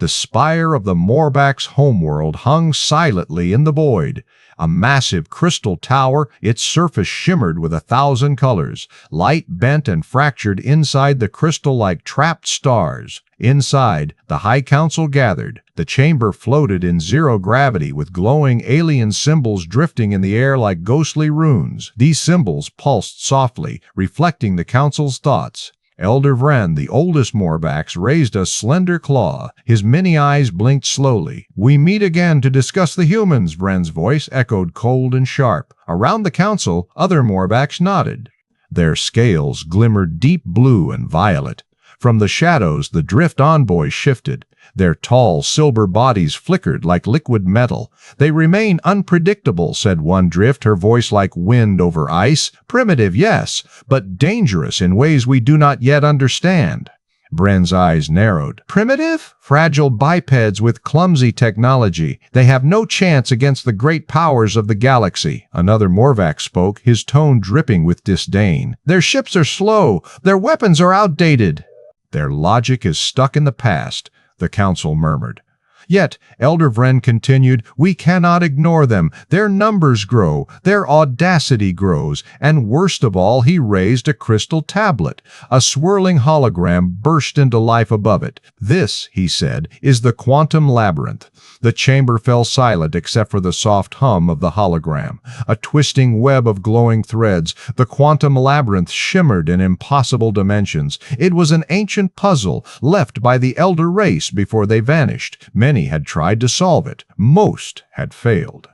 The spire of the Morvax homeworld hung silently in the void. A massive crystal tower, its surface shimmered with 1,000 colors. Light bent and fractured inside the crystal like trapped stars. Inside, the High Council gathered. The chamber floated in zero gravity with glowing alien symbols drifting in the air like ghostly runes. These symbols pulsed softly, reflecting the Council's thoughts. Elder Vren, the oldest Morvax, raised a slender claw. His many eyes blinked slowly. "We meet again to discuss the humans," Vren's voice echoed cold and sharp. Around the council, other Morvax nodded. Their scales glimmered deep blue and violet. From the shadows, the drift envoys shifted. Their tall, silver bodies flickered like liquid metal. "They remain unpredictable," said one drift, her voice like wind over ice. "Primitive, yes, but dangerous in ways we do not yet understand." Vren's eyes narrowed. "Primitive? Fragile bipeds with clumsy technology. They have no chance against the great powers of the galaxy." Another Morvax spoke, his tone dripping with disdain. "Their ships are slow. Their weapons are outdated." "Their logic is stuck in the past," the council murmured. Yet, Elder Vren continued, "We cannot ignore them. Their numbers grow, their audacity grows, and worst of all, he raised a crystal tablet. A swirling hologram burst into life above it. 'This,' he said, 'is the quantum labyrinth.'" The chamber fell silent except for the soft hum of the hologram. A twisting web of glowing threads, the quantum labyrinth shimmered in impossible dimensions. It was an ancient puzzle left by the elder race before they vanished. Many had tried to solve it. Most had failed.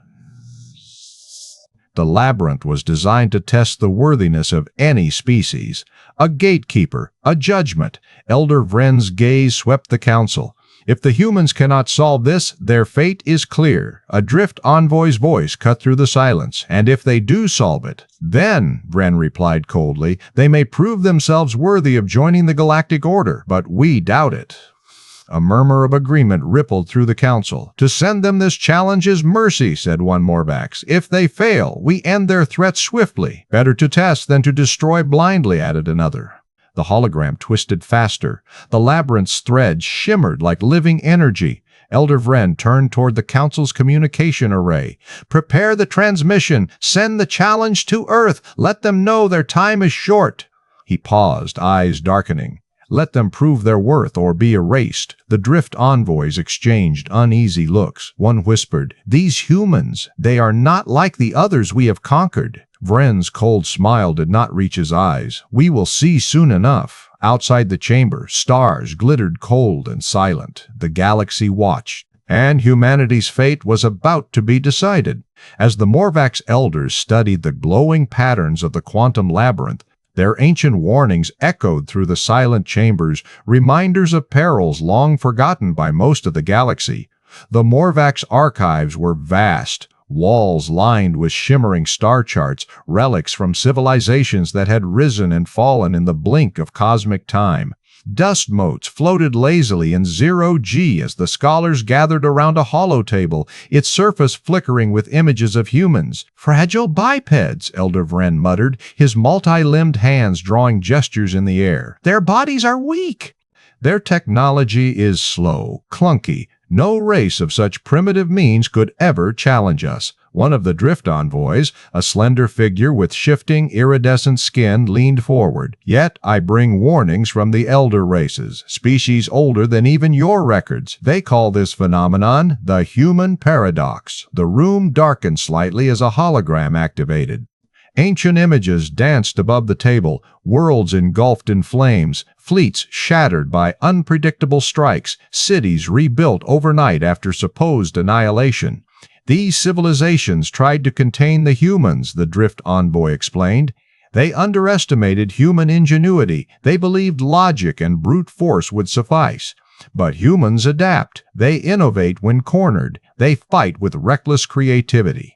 The labyrinth was designed to test the worthiness of any species. A gatekeeper, a judgment. Elder Vren's gaze swept the council. "If the humans cannot solve this, their fate is clear." A drift envoy's voice cut through the silence. "And if they do solve it, then," Vren replied coldly, "they may prove themselves worthy of joining the Galactic Order, but we doubt it." A murmur of agreement rippled through the council. "To send them this challenge is mercy," said one Morvax. "If they fail, we end their threat swiftly." "Better to test than to destroy blindly," added another. The hologram twisted faster. The labyrinth's threads shimmered like living energy. Elder Vren turned toward the council's communication array. "Prepare the transmission. Send the challenge to Earth. Let them know their time is short." He paused, eyes darkening. "Let them prove their worth or be erased." The drift envoys exchanged uneasy looks. One whispered, "These humans, they are not like the others we have conquered." Vren's cold smile did not reach his eyes. "We will see soon enough." Outside the chamber, stars glittered cold and silent. The galaxy watched, and humanity's fate was about to be decided. As the Morvax elders studied the glowing patterns of the quantum labyrinth, their ancient warnings echoed through the silent chambers, reminders of perils long forgotten by most of the galaxy. The Morvax archives were vast, walls lined with shimmering star charts, relics from civilizations that had risen and fallen in the blink of cosmic time. Dust motes floated lazily in zero-G as the scholars gathered around a hollow table, its surface flickering with images of humans. "Fragile bipeds," Elder Vren muttered, his multi-limbed hands drawing gestures in the air. "Their bodies are weak. Their technology is slow, clunky. No race of such primitive means could ever challenge us." One of the drift envoys, a slender figure with shifting, iridescent skin, leaned forward. "Yet I bring warnings from the elder races, species older than even your records. They call this phenomenon the human paradox." The room darkened slightly as a hologram activated. Ancient images danced above the table, worlds engulfed in flames, fleets shattered by unpredictable strikes, cities rebuilt overnight after supposed annihilation. "These civilizations tried to contain the humans," the drift envoy explained. "They underestimated human ingenuity. They believed logic and brute force would suffice. But humans adapt. They innovate when cornered. They fight with reckless creativity."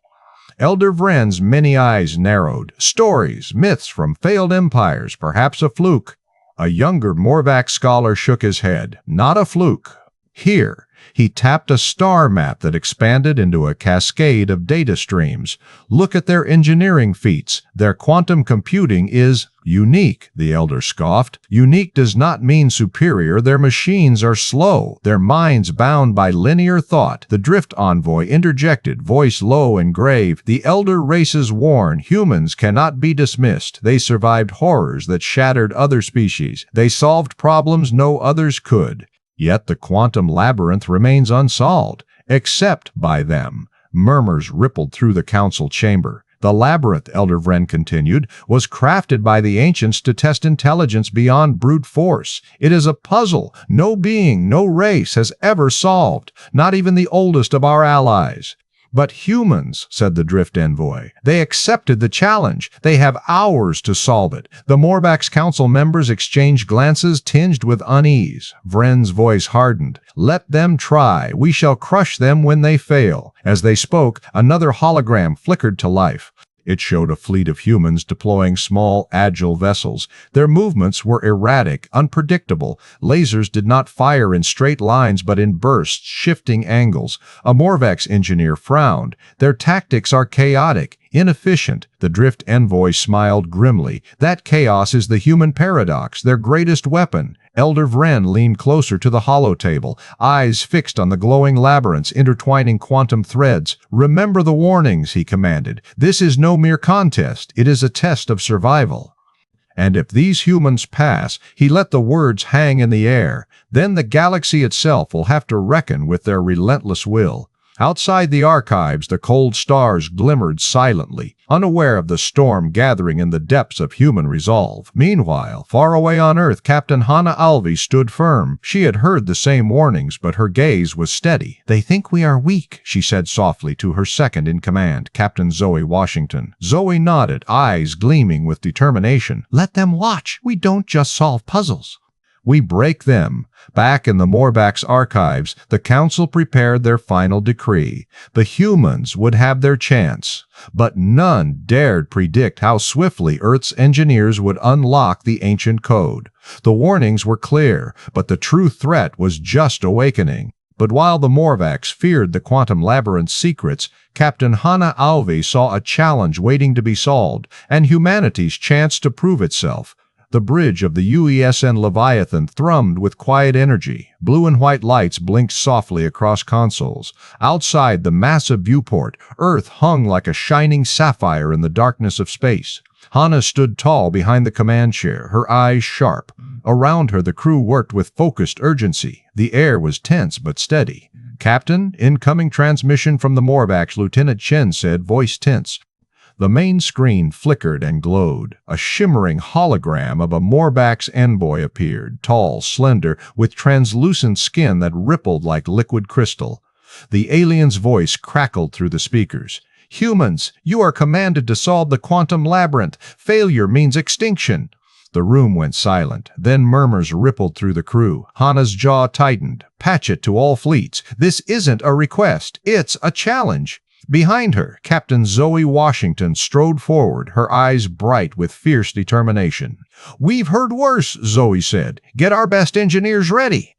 Elder Vren's many eyes narrowed. "Stories, myths from failed empires, perhaps a fluke." A younger Morvax scholar shook his head. "Not a fluke. Here, he tapped a star map that expanded into a cascade of data streams. Look at their engineering feats. Their quantum computing is unique, the elder scoffed. Unique does not mean superior. Their machines are slow, their minds bound by linear thought. The drift envoy interjected, voice low and grave. The elder races warn, humans cannot be dismissed. They survived horrors that shattered other species. They solved problems no others could. Yet the quantum labyrinth remains unsolved, except by them. Murmurs rippled through the council chamber. The labyrinth, Elder Vren continued, was crafted by the ancients to test intelligence beyond brute force. It is a puzzle no being, no race has ever solved, not even the oldest of our allies. But humans, said the drift envoy. They accepted the challenge. They have hours to solve it. The Morvax council members exchanged glances tinged with unease. Vren's voice hardened. Let them try. We shall crush them when they fail. As they spoke, another hologram flickered to life. It showed a fleet of humans deploying small, agile vessels. Their movements were erratic, unpredictable. Lasers did not fire in straight lines but in bursts, shifting angles. A Morvax engineer frowned. Their tactics are chaotic, inefficient. The drift envoy smiled grimly. That chaos is the human paradox, their greatest weapon. Elder Vren leaned closer to the holotable, eyes fixed on the glowing labyrinths intertwining quantum threads. Remember the warnings, he commanded. This is no mere contest. It is a test of survival. And if these humans pass, he let the words hang in the air, then the galaxy itself will have to reckon with their relentless will. Outside the archives, the cold stars glimmered silently, unaware of the storm gathering in the depths of human resolve. Meanwhile, far away on Earth, Captain Hannah Alvi stood firm. She had heard the same warnings, but her gaze was steady. They think we are weak, she said softly to her second-in-command, Captain Zoe Washington. Zoe nodded, eyes gleaming with determination. Let them watch. We don't just solve puzzles. We break them. Back in the Morvax archives, the council prepared their final decree. The humans would have their chance, but none dared predict how swiftly Earth's engineers would unlock the ancient code. The warnings were clear, but the true threat was just awakening. But while the Morvax feared the quantum labyrinth's secrets, Captain Hannah Alvi saw a challenge waiting to be solved, and humanity's chance to prove itself. The bridge of the UESN Leviathan thrummed with quiet energy. Blue and white lights blinked softly across consoles. Outside the massive viewport, Earth hung like a shining sapphire in the darkness of space. Hannah stood tall behind the command chair, her eyes sharp. Around her, the crew worked with focused urgency. The air was tense but steady. Captain, incoming transmission from the Morvax, Lieutenant Chen said, voice tense. The main screen flickered and glowed. A shimmering hologram of a Morvax envoy appeared, tall, slender, with translucent skin that rippled like liquid crystal. The alien's voice crackled through the speakers. Humans, you are commanded to solve the quantum labyrinth. Failure means extinction. The room went silent. Then murmurs rippled through the crew. Hannah's jaw tightened. Patch it to all fleets. This isn't a request. It's a challenge. Behind her, Captain Zoe Washington strode forward, her eyes bright with fierce determination. We've heard worse, Zoe said. Get our best engineers ready.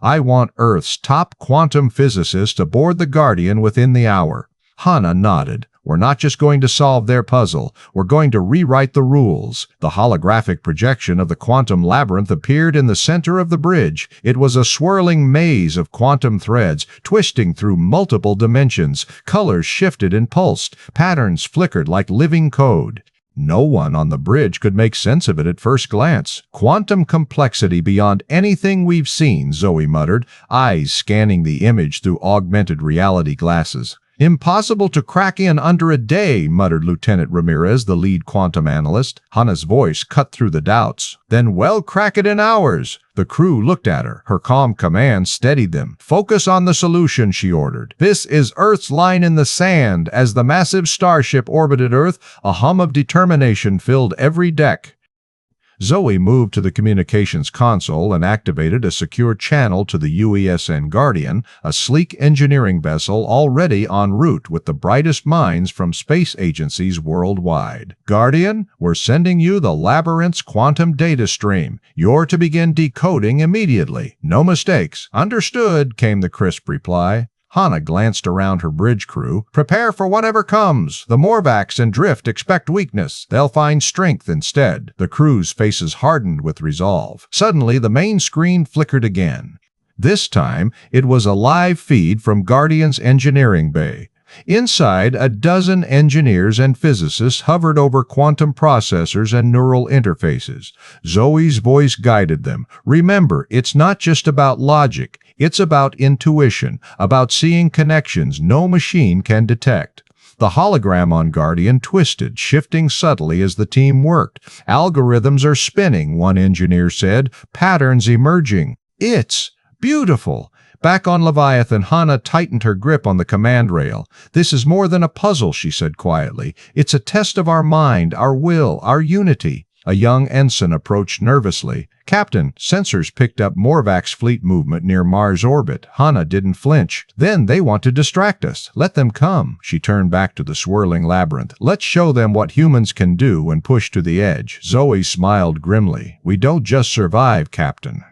I want Earth's top quantum physicists aboard the Guardian within the hour. Hannah nodded. We're not just going to solve their puzzle. We're going to rewrite the rules. The holographic projection of the quantum labyrinth appeared in the center of the bridge. It was a swirling maze of quantum threads, twisting through multiple dimensions. Colors shifted and pulsed. Patterns flickered like living code. No one on the bridge could make sense of it at first glance. Quantum complexity beyond anything we've seen, Zoe muttered, eyes scanning the image through augmented reality glasses. Impossible to crack in under a day, muttered Lieutenant Ramirez, the lead quantum analyst. Hannah's voice cut through the doubts. Then we'll crack it in hours. The crew looked at her. Her calm command steadied them. Focus on the solution, she ordered. This is Earth's line in the sand. As the massive starship orbited Earth, a hum of determination filled every deck. Zoe moved to the communications console and activated a secure channel to the UESN Guardian, a sleek engineering vessel already en route with the brightest minds from space agencies worldwide. "Guardian, we're sending you the Labyrinth's quantum data stream. You're to begin decoding immediately. No mistakes." "Understood," came the crisp reply. Hana glanced around her bridge crew. "Prepare for whatever comes. The Morvax and Drift expect weakness. They'll find strength instead." The crew's faces hardened with resolve. Suddenly, the main screen flickered again. This time, it was a live feed from Guardian's engineering bay. Inside, a dozen engineers and physicists hovered over quantum processors and neural interfaces. Zoe's voice guided them. "Remember, it's not just about logic. It's about intuition, about seeing connections no machine can detect." The hologram on Guardian twisted, shifting subtly as the team worked. "Algorithms are spinning," one engineer said. "Patterns emerging. It's beautiful." Back on Leviathan, Hana tightened her grip on the command rail. "This is more than a puzzle," she said quietly. "It's a test of our mind, our will, our unity." A young ensign approached nervously. "Captain, sensors picked up Morvax fleet movement near Mars orbit." Hana didn't flinch. "Then they want to distract us. Let them come." She turned back to the swirling labyrinth. "Let's show them what humans can do when pushed to the edge." Zoe smiled grimly. "We don't just survive, Captain.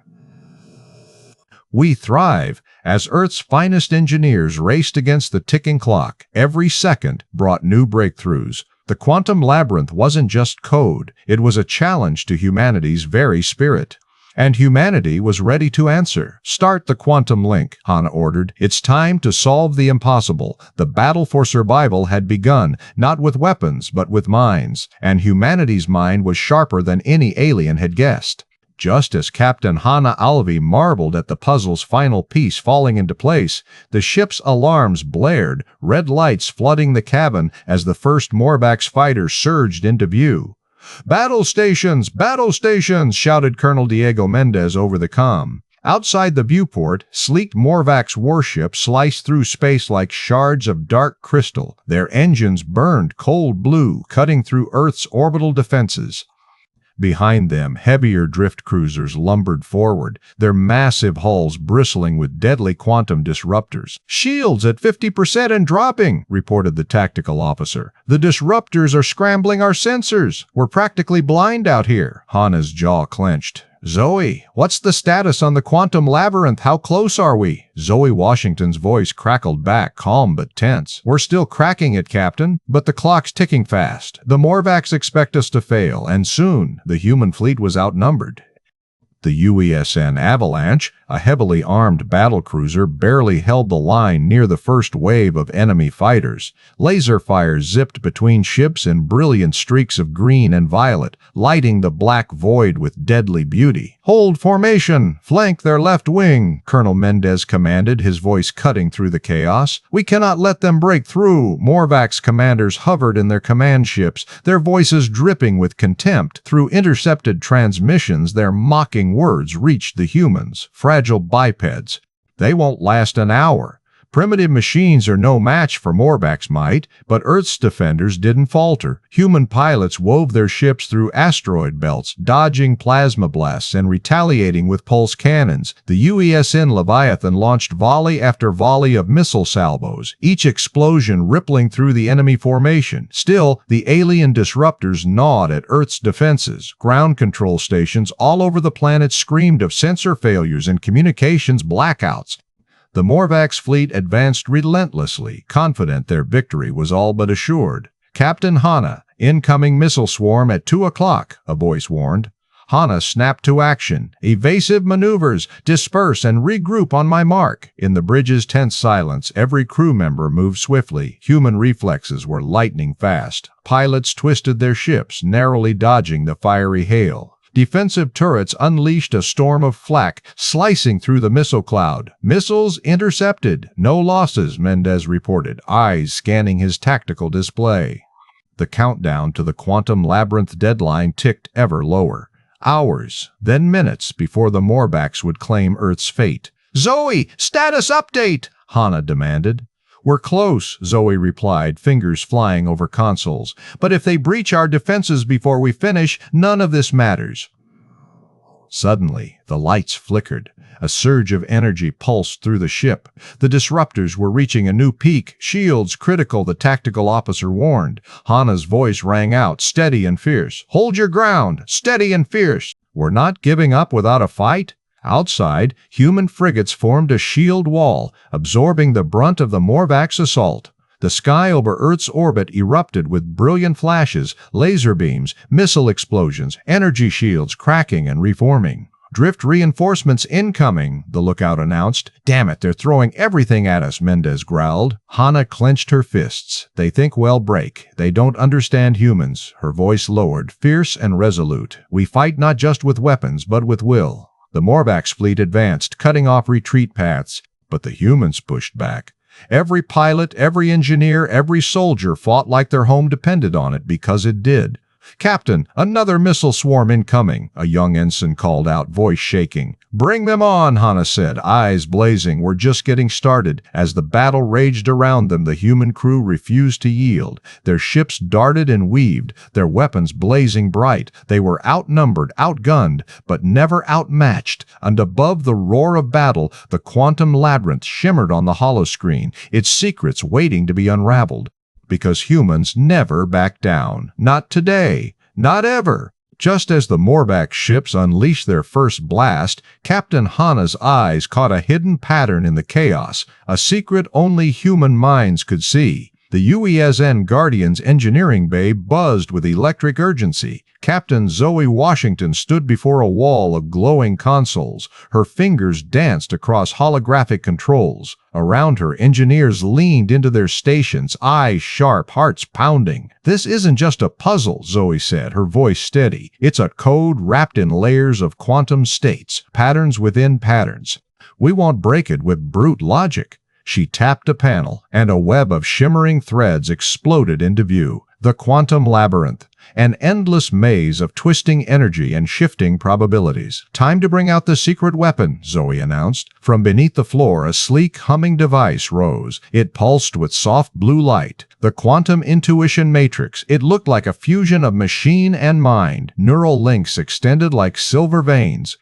We thrive." As Earth's finest engineers raced against the ticking clock, every second brought new breakthroughs. The quantum labyrinth wasn't just code, it was a challenge to humanity's very spirit. And humanity was ready to answer. "Start the quantum link," Hana ordered. "It's time to solve the impossible." The battle for survival had begun, not with weapons, but with minds. And humanity's mind was sharper than any alien had guessed. Just as Captain Hana Alvi marveled at the puzzle's final piece falling into place, the ship's alarms blared, red lights flooding the cabin as the first Morvax fighter surged into view. Battle stations! Battle stations!" shouted Colonel Diego Mendez over the comm. Outside the viewport, sleek Morvax warships sliced through space like shards of dark crystal. Their engines burned cold blue, cutting through Earth's orbital defenses. Behind them, heavier drift cruisers lumbered forward, their massive hulls bristling with deadly quantum disruptors. "Shields at 50% and dropping," reported the tactical officer. "The disruptors are scrambling our sensors. We're practically blind out here." Hana's jaw clenched. "Zoe, what's the status on the quantum labyrinth? How close are we?" Zoe Washington's voice crackled back, calm but tense. "We're still cracking it, Captain, but the clock's ticking fast. The Morvax expect us to fail, and soon. The human fleet was outnumbered." The UESN Avalanche, a heavily armed battlecruiser, barely held the line near the first wave of enemy fighters. Laser fire zipped between ships in brilliant streaks of green and violet, lighting the black void with deadly beauty. "Hold formation! Flank their left wing!" Colonel Mendez commanded, his voice cutting through the chaos. "We cannot let them break through." Morvax commanders hovered in their command ships, their voices dripping with contempt. Through intercepted transmissions, their mocking words reached the humans, fragile bipeds. "They won't last an hour." Primitive machines are no match for Morvax might, but Earth's defenders didn't falter. Human pilots wove their ships through asteroid belts, dodging plasma blasts and retaliating with pulse cannons. The UESN Leviathan launched volley after volley of missile salvos, each explosion rippling through the enemy formation. Still, the alien disruptors gnawed at Earth's defenses. Ground control stations all over the planet screamed of sensor failures and communications blackouts. The Morvax fleet advanced relentlessly, confident their victory was all but assured. "Captain Hana, incoming missile swarm at 2 o'clock, a voice warned. Hana snapped to action. "Evasive maneuvers, disperse and regroup on my mark." In the bridge's tense silence, every crew member moved swiftly. Human reflexes were lightning fast. Pilots twisted their ships, narrowly dodging the fiery hail. Defensive turrets unleashed a storm of flak, slicing through the missile cloud. "Missiles intercepted. No losses," Mendez reported, eyes scanning his tactical display. The countdown to the quantum labyrinth deadline ticked ever lower. Hours, then minutes before the Morvax would claim Earth's fate. "Zoe, status update!" Hana demanded. "We're close," Zoe replied, fingers flying over consoles. "But if they breach our defenses before we finish, none of this matters." Suddenly, the lights flickered. A surge of energy pulsed through the ship. The disruptors were reaching a new peak. Shields critical, the tactical officer warned. Hana's voice rang out, steady and fierce. Hold your ground, steady and fierce. We're not giving up without a fight? Outside, human frigates formed a shield wall, absorbing the brunt of the Morvax assault. The sky over Earth's orbit erupted with brilliant flashes, laser beams, missile explosions, energy shields cracking and reforming. Drift reinforcements incoming, the lookout announced. Damn it, they're throwing everything at us, Mendez growled. Hana clenched her fists. They think we'll break. They don't understand humans. Her voice lowered, fierce and resolute. We fight not just with weapons, but with will. The Morvax fleet advanced, cutting off retreat paths, but the humans pushed back. Every pilot, every engineer, every soldier fought like their home depended on it because it did. Captain, another missile swarm incoming, a young ensign called out, voice shaking. Bring them on, Hana said, eyes blazing. We're just getting started. As the battle raged around them, the human crew refused to yield. Their ships darted and weaved, their weapons blazing bright. They were outnumbered, outgunned, but never outmatched. And above the roar of battle, the quantum labyrinth shimmered on the holoscreen, its secrets waiting to be unraveled. Because humans never back down. Not today. Not ever. Just as the Morvax ships unleashed their first blast, Captain Hana's eyes caught a hidden pattern in the chaos, a secret only human minds could see. The UESN Guardian's engineering bay buzzed with electric urgency. Captain Zoe Washington stood before a wall of glowing consoles. Her fingers danced across holographic controls. Around her, engineers leaned into their stations, eyes sharp, hearts pounding. This isn't just a puzzle, Zoe said, her voice steady. It's a code wrapped in layers of quantum states, patterns within patterns. We won't break it with brute logic. She tapped a panel, and a web of shimmering threads exploded into view. The quantum labyrinth, an endless maze of twisting energy and shifting probabilities. Time to bring out the secret weapon, Zoe announced. From beneath the floor, a sleek, humming device rose. It pulsed with soft blue light. The quantum intuition matrix. It looked like a fusion of machine and mind. Neural links extended like silver veins.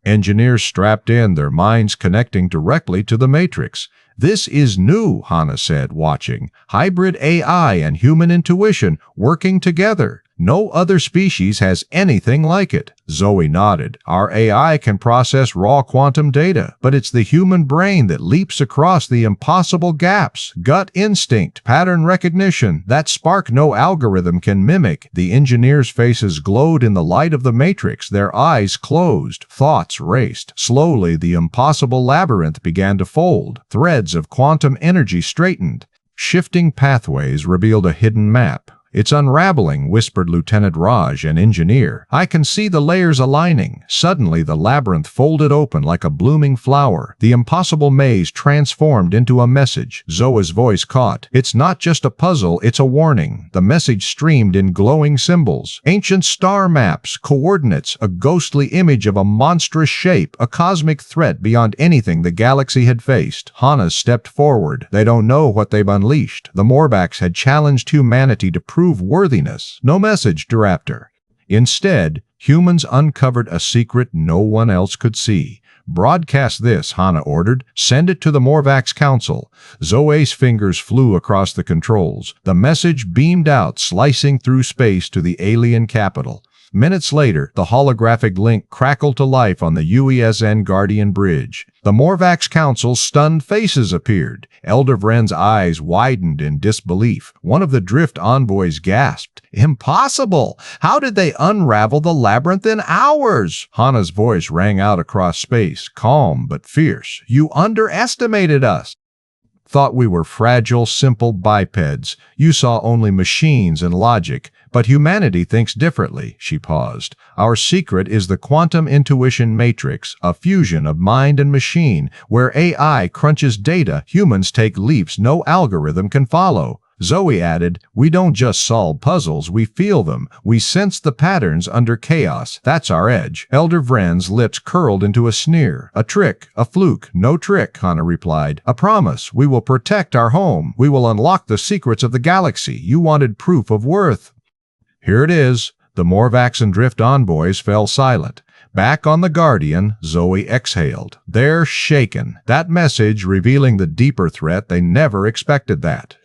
Engineers strapped in, their minds connecting directly to the matrix. This is new, Hana said, watching. Hybrid AI and human intuition working together. No other species has anything like it. Zoe nodded. Our AI can process raw quantum data, but it's the human brain that leaps across the impossible gaps. Gut instinct, pattern recognition, that spark no algorithm can mimic. The engineers' faces glowed in the light of the matrix, their eyes closed. Thoughts raced. Slowly, the impossible labyrinth began to fold. Threads of quantum energy straightened. Shifting pathways revealed a hidden map. It's unraveling, whispered Lieutenant Raj, an engineer. I can see the layers aligning. Suddenly, the labyrinth folded open like a blooming flower. The impossible maze transformed into a message. Zoa's voice caught. It's not just a puzzle, it's a warning. The message streamed in glowing symbols. Ancient star maps, coordinates, a ghostly image of a monstrous shape, a cosmic threat beyond anything the galaxy had faced. Hana stepped forward. They don't know what they've unleashed. The Morvax had challenged humanity to prove worthiness. No message to Raptor. Instead, humans uncovered a secret no one else could see. Broadcast this, Hana ordered. Send it to the Morvax Council. Zoe's fingers flew across the controls. The message beamed out, slicing through space to the alien capital. Minutes later, the holographic link crackled to life on the UESN Guardian bridge. The Morvax Council's stunned faces appeared. Elder Vren's eyes widened in disbelief. One of the drift envoys gasped. Impossible! How did they unravel the labyrinth in hours? Hana's voice rang out across space, calm but fierce. You underestimated us. Thought we were fragile, simple bipeds. You saw only machines and logic. But humanity thinks differently, she paused. Our secret is the quantum intuition matrix, a fusion of mind and machine, where AI crunches data, humans take leaps no algorithm can follow. Zoe added, we don't just solve puzzles, we feel them. We sense the patterns under chaos. That's our edge. Elder Vren's lips curled into a sneer. A trick, a fluke, no trick, Hana replied. A promise. We will protect our home. We will unlock the secrets of the galaxy. You wanted proof of worth. Here it is. The Morvax and Drift envoys fell silent. Back on the Guardian, Zoe exhaled. They're shaken. That message revealing the deeper threat they never expected that.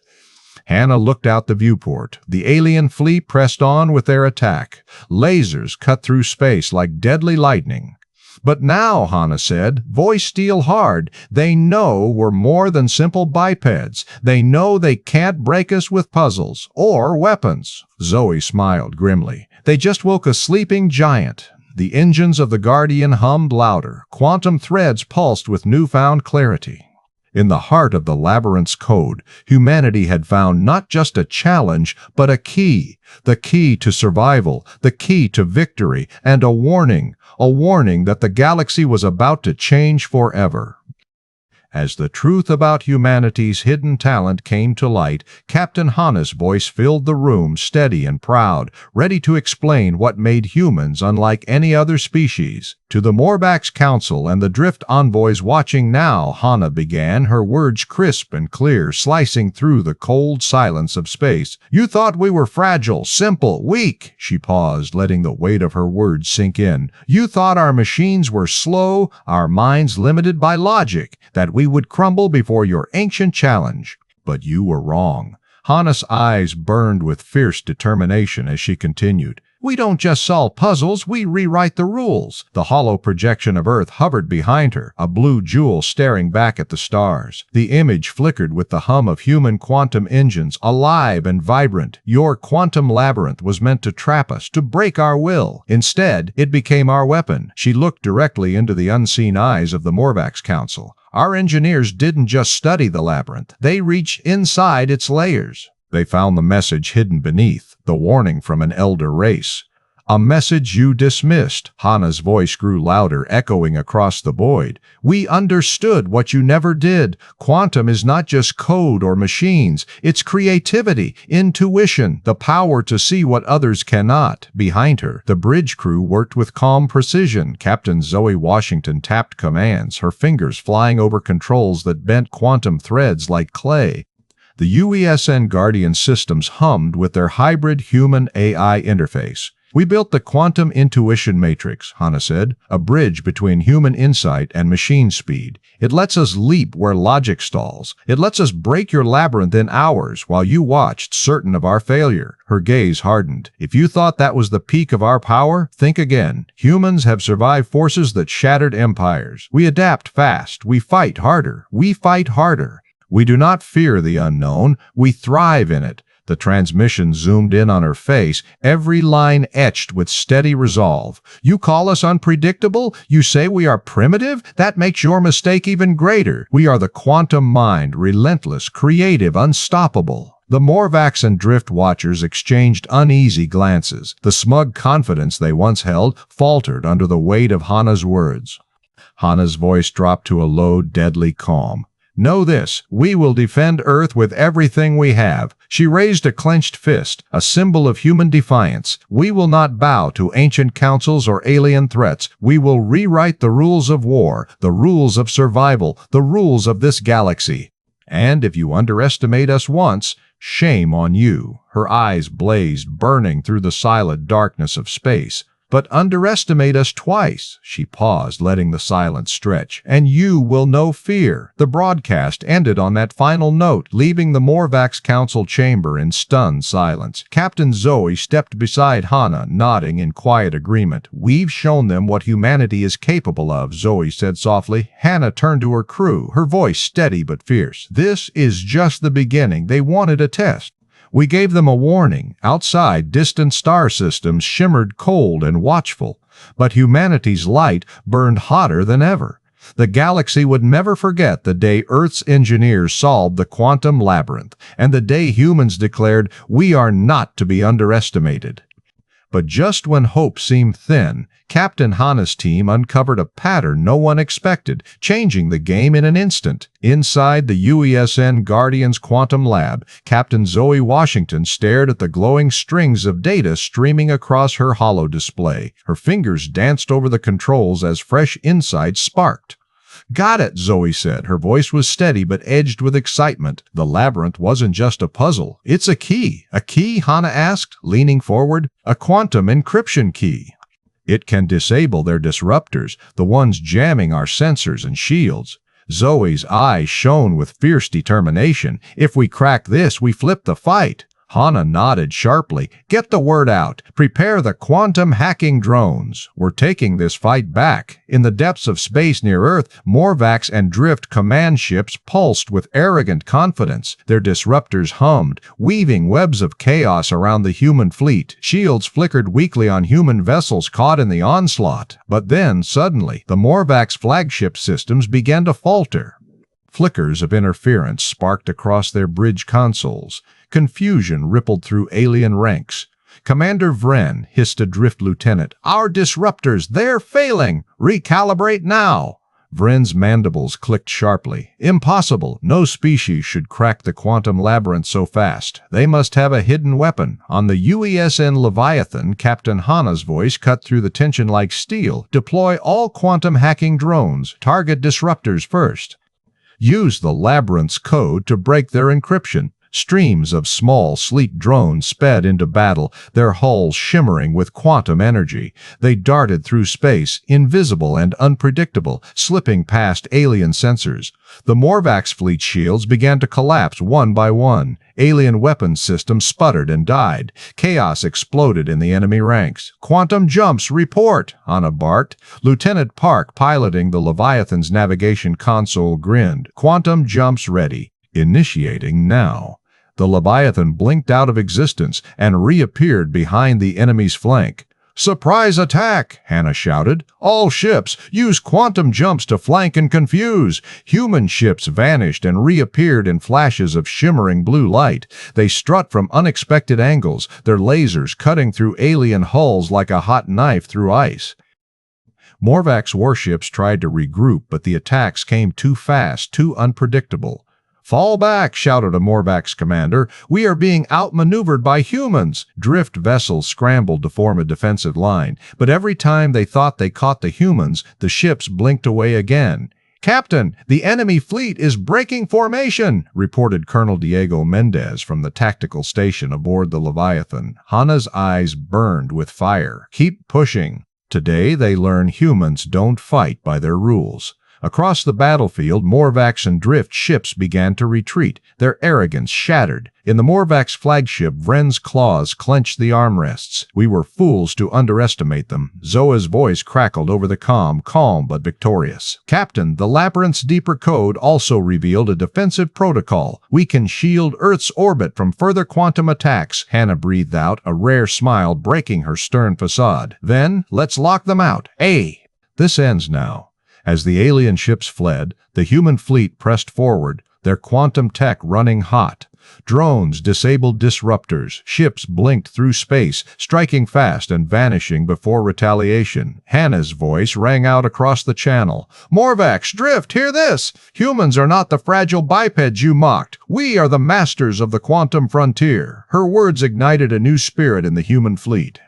Hannah looked out the viewport. The alien fleet pressed on with their attack. Lasers cut through space like deadly lightning. But now, Hannah said, voice steel hard, they know we're more than simple bipeds. They know they can't break us with puzzles or weapons. Zoe smiled grimly. They just woke a sleeping giant. The engines of the Guardian hummed louder. Quantum threads pulsed with newfound clarity. In the heart of the Labyrinth's code, humanity had found not just a challenge, but a key. The key to survival, the key to victory, and a warning that the galaxy was about to change forever. As the truth about humanity's hidden talent came to light, Captain Hannah's voice filled the room, steady and proud, ready to explain what made humans unlike any other species. To the Morvax Council and the Drift envoys watching now, Hannah began, her words crisp and clear, slicing through the cold silence of space. You thought we were fragile, simple, weak. She paused, letting the weight of her words sink in. You thought our machines were slow, our minds limited by logic, that we would crumble before your ancient challenge. But you were wrong. Hannah's eyes burned with fierce determination as she continued. We don't just solve puzzles, we rewrite the rules. The hollow projection of Earth hovered behind her, a blue jewel staring back at the stars. The image flickered with the hum of human quantum engines, alive and vibrant. Your quantum labyrinth was meant to trap us, to break our will. Instead, it became our weapon. She looked directly into the unseen eyes of the Morvax Council. Our engineers didn't just study the labyrinth, they reached inside its layers. They found the message hidden beneath, the warning from an elder race. A message you dismissed. Hannah's voice grew louder, echoing across the void. We understood what you never did. Quantum is not just code or machines. It's creativity, intuition, the power to see what others cannot. Behind her, the bridge crew worked with calm precision. Captain Zoe Washington tapped commands, her fingers flying over controls that bent quantum threads like clay. The UESN Guardian systems hummed with their hybrid human-AI interface. We built the Quantum Intuition Matrix, Hannah said, a bridge between human insight and machine speed. It lets us leap where logic stalls. It lets us break your labyrinth in hours while you watched, certain of our failure. Her gaze hardened. If you thought that was the peak of our power, think again. Humans have survived forces that shattered empires. We adapt fast. We fight harder. We fight harder. We do not fear the unknown, we thrive in it. The transmission zoomed in on her face, every line etched with steady resolve. You call us unpredictable? You say we are primitive? That makes your mistake even greater. We are the quantum mind, relentless, creative, unstoppable. The Morvax and Drift watchers exchanged uneasy glances. The smug confidence they once held faltered under the weight of Hannah's words. Hannah's voice dropped to a low, deadly calm. Know this, we will defend Earth with everything we have. She raised a clenched fist, a symbol of human defiance. We will not bow to ancient councils or alien threats. We will rewrite the rules of war, the rules of survival, the rules of this galaxy. And if you underestimate us once, shame on you. Her eyes blazed, burning through the silent darkness of space. But underestimate us twice. She paused, letting the silence stretch. And you will know fear. The broadcast ended on that final note, leaving the Morvax Council chamber in stunned silence. Captain Zoe stepped beside Hannah, nodding in quiet agreement. We've shown them what humanity is capable of, Zoe said softly. Hannah turned to her crew, her voice steady but fierce. This is just the beginning. They wanted a test. We gave them a warning. Outside, distant star systems shimmered cold and watchful, but humanity's light burned hotter than ever. The galaxy would never forget the day Earth's engineers solved the quantum labyrinth, and the day humans declared, we are not to be underestimated. But just when hope seemed thin, Captain Hannah's team uncovered a pattern no one expected, changing the game in an instant. Inside the UESN Guardian's quantum lab, Captain Zoe Washington stared at the glowing strings of data streaming across her hollow display. Her fingers danced over the controls as fresh insights sparked. Got it, Zoe said. Her voice was steady but edged with excitement. The labyrinth wasn't just a puzzle. It's a key. A key, Hannah asked, leaning forward. A quantum encryption key. It can disable their disruptors, the ones jamming our sensors and shields. Zoe's eyes shone with fierce determination. If we crack this, we flip the fight. Hana nodded sharply. Get the word out. Prepare the quantum hacking drones. We're taking this fight back. In the depths of space near Earth, Morvax and Drift command ships pulsed with arrogant confidence. Their disruptors hummed, weaving webs of chaos around the human fleet. Shields flickered weakly on human vessels caught in the onslaught. But then, suddenly, the Morvax flagship systems began to falter. Flickers of interference sparked across their bridge consoles. Confusion rippled through alien ranks. Commander Vren hissed a Drift lieutenant. Our disruptors, they're failing! Recalibrate now! Vren's mandibles clicked sharply. Impossible! No species should crack the quantum labyrinth so fast. They must have a hidden weapon. On the UESN Leviathan, Captain Hana's voice cut through the tension like steel. Deploy all quantum hacking drones. Target disruptors first. Use the labyrinth's code to break their encryption. Streams of small, sleek drones sped into battle, their hulls shimmering with quantum energy. They darted through space, invisible and unpredictable, slipping past alien sensors. The Morvax fleet shields began to collapse one by one. Alien weapons systems sputtered and died. Chaos exploded in the enemy ranks. Quantum jumps, report! Hana barked. Lieutenant Park, piloting the Leviathan's navigation console, grinned. Quantum jumps ready. Initiating now. The Leviathan blinked out of existence and reappeared behind the enemy's flank. Surprise attack! Hana shouted. All ships, use quantum jumps to flank and confuse. Human ships vanished and reappeared in flashes of shimmering blue light. They strut from unexpected angles, their lasers cutting through alien hulls like a hot knife through ice. Morvax warships tried to regroup, but the attacks came too fast, too unpredictable. Fall back, shouted a Morvax commander. We are being outmaneuvered by humans. Drift vessels scrambled to form a defensive line, but every time they thought they caught the humans, the ships blinked away again. Captain, the enemy fleet is breaking formation, reported Colonel Diego Mendez from the tactical station aboard the Leviathan. Hana's eyes burned with fire. Keep pushing. Today they learn humans don't fight by their rules. Across the battlefield, Morvax and Drift ships began to retreat, their arrogance shattered. In the Morvax flagship, Vren's claws clenched the armrests. We were fools to underestimate them. Zoa's voice crackled over the comm, calm but victorious. Captain, the Labyrinth's deeper code also revealed a defensive protocol. We can shield Earth's orbit from further quantum attacks. Hana breathed out, a rare smile breaking her stern facade. Then, let's lock them out. This ends now. As the alien ships fled, the human fleet pressed forward, their quantum tech running hot. Drones disabled disruptors, ships blinked through space, striking fast and vanishing before retaliation. Hana's voice rang out across the channel. Morvax, Drift, hear this! Humans are not the fragile bipeds you mocked. We are the masters of the quantum frontier. Her words ignited a new spirit in the human fleet.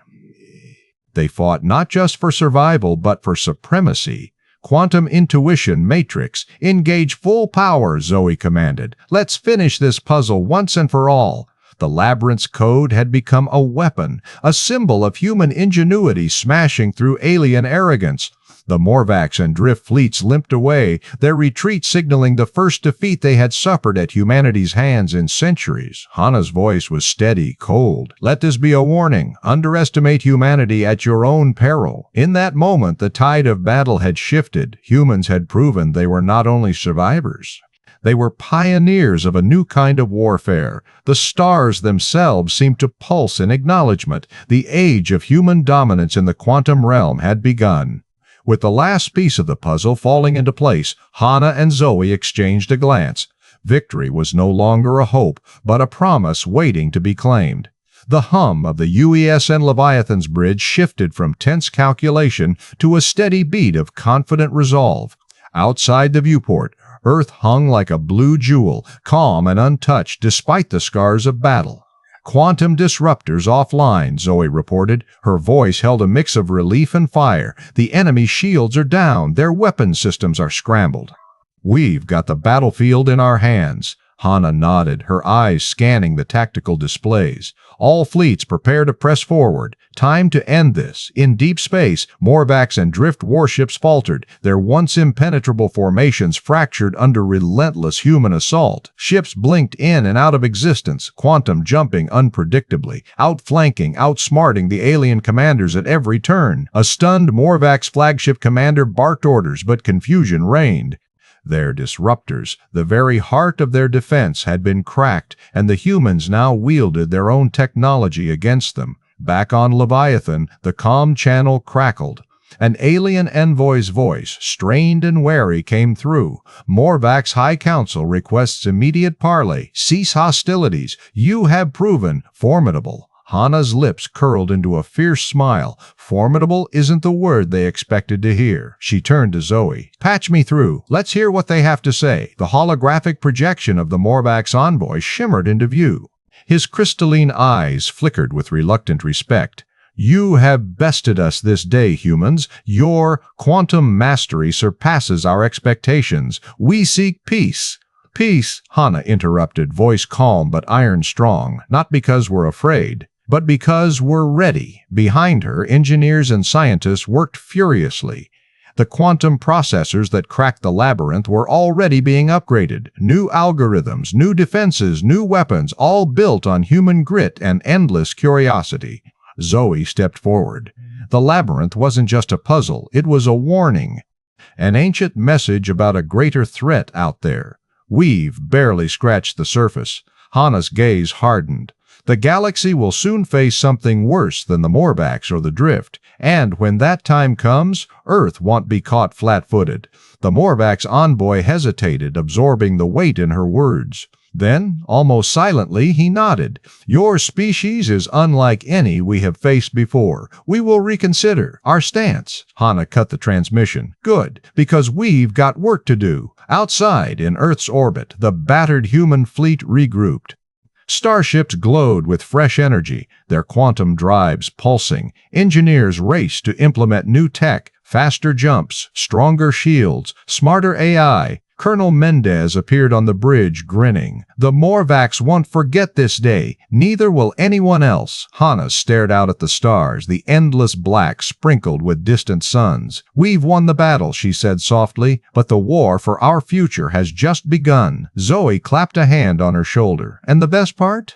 They fought not just for survival, but for supremacy. Quantum Intuition Matrix, engage full power, Zoe commanded. Let's finish this puzzle once and for all. The Labyrinth's code had become a weapon, a symbol of human ingenuity smashing through alien arrogance. The Morvax and Drift fleets limped away, their retreat signaling the first defeat they had suffered at humanity's hands in centuries. Hana's voice was steady, cold. Let this be a warning. Underestimate humanity at your own peril. In that moment, the tide of battle had shifted. Humans had proven they were not only survivors. They were pioneers of a new kind of warfare. The stars themselves seemed to pulse in acknowledgement. The age of human dominance in the quantum realm had begun. With the last piece of the puzzle falling into place, Hana and Zoe exchanged a glance. Victory was no longer a hope, but a promise waiting to be claimed. The hum of the UESN Leviathan's bridge shifted from tense calculation to a steady beat of confident resolve. Outside the viewport, Earth hung like a blue jewel, calm and untouched despite the scars of battle. Quantum disruptors offline, Zoe reported. Her voice held a mix of relief and fire. The enemy's shields are down. Their weapon systems are scrambled. We've got the battlefield in our hands. Hana nodded, her eyes scanning the tactical displays. All fleets prepare to press forward. Time to end this. In deep space, Morvax and drift warships faltered, their once impenetrable formations fractured under relentless human assault. Ships blinked in and out of existence, quantum jumping unpredictably, outflanking, outsmarting the alien commanders at every turn. A stunned Morvax flagship commander barked orders, but confusion reigned. Their disruptors, the very heart of their defense, had been cracked, and the humans now wielded their own technology against them. Back on Leviathan, the comm channel crackled. An alien envoy's voice, strained and wary, came through. Morvax High Council requests immediate parley. Cease hostilities. You have proven formidable. Hana's lips curled into a fierce smile. Formidable isn't the word they expected to hear. She turned to Zoe. Patch me through. Let's hear what they have to say. The holographic projection of the Morvax envoy shimmered into view. His crystalline eyes flickered with reluctant respect. You have bested us this day, humans. Your quantum mastery surpasses our expectations. We seek peace. Peace, Hana interrupted, voice calm but iron strong, not because we're afraid, but because we're ready. Behind her, engineers and scientists worked furiously. The quantum processors that cracked the Labyrinth were already being upgraded. New algorithms, new defenses, new weapons, all built on human grit and endless curiosity. Zoe stepped forward. The Labyrinth wasn't just a puzzle, it was a warning. An ancient message about a greater threat out there. We've barely scratched the surface. Hana's gaze hardened. The galaxy will soon face something worse than the Morvax or the Drift, and when that time comes, Earth won't be caught flat-footed. The Morvax envoy hesitated, absorbing the weight in her words. Then, almost silently, he nodded. Your species is unlike any we have faced before. We will reconsider our stance. Hana cut the transmission. Good, because we've got work to do. Outside, in Earth's orbit, the battered human fleet regrouped. Starships glowed with fresh energy, their quantum drives pulsing. Engineers raced to implement new tech, faster jumps, stronger shields, smarter AI. Colonel Mendez appeared on the bridge, grinning. The Morvax won't forget this day. Neither will anyone else. Hana stared out at the stars, the endless black sprinkled with distant suns. We've won the battle, she said softly, but the war for our future has just begun. Zoe clapped a hand on her shoulder. And the best part?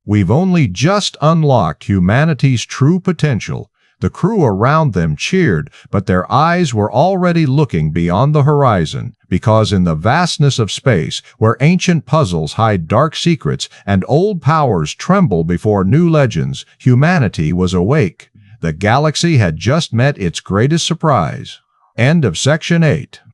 We've only just unlocked humanity's true potential. The crew around them cheered, but their eyes were already looking beyond the horizon, because in the vastness of space, where ancient puzzles hide dark secrets and old powers tremble before new legends, humanity was awake. The galaxy had just met its greatest surprise. End of Section 8.